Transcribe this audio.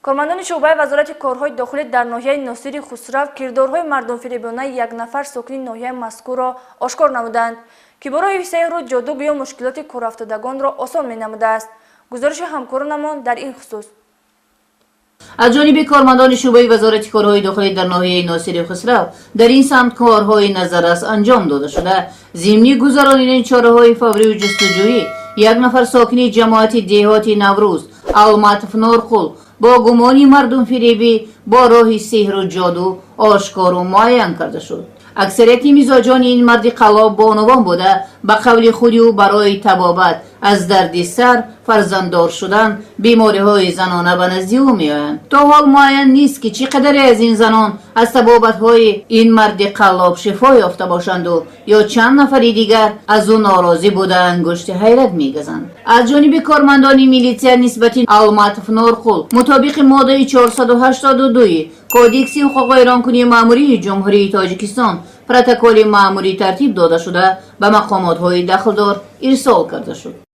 کارمندان شعبه وزارت کارهای داخلی در ناحیه ناصری خسرو کردارهای مردم‌فریبانه یک نفر ساکن ناحیه مذکور را آشکار نمودند که برای حفظ روز جادو یا مشکلات کارافتادگان را آسان می‌نموده است. گزارش همکارانمان در این خصوص. از جانب کارمندان شعبه وزارت کارهای داخلی در ناحیه ناصری خسرو در این سمت کارهای نظررس انجام داده شده. ضمن گذراندن چاره‌های فوری و جستجویی یک نفر ساکن جماعت دهاتی نوروز المطف نورخل با گمان مردم فریبی با راه سحر و جادو آشکار و معین کرده شد. اکثریت مزاجان این مرد قلاب بانوان بوده به قول خودی و برای تبابت از دردسر فرزنددار شدن بیماری های زنانه به نزد او میآیند. تا حال معین نیست که چقدر از این زنان از تبابت های این مرد قلاب شفا یافته باشند و یا چند نفر دیگر از او ناراضی بوده انگشت حیرت میگزند. از جانب کارمندان میلیتیا نسبت المطف نورخل مطابق ماده 482 کودکس حقوق ایرانکنی ماموری جمهوری تاجیکستان پروتکل ماموری ترتیب داده شده به مقامات های دخلدار ارسال کرده شد.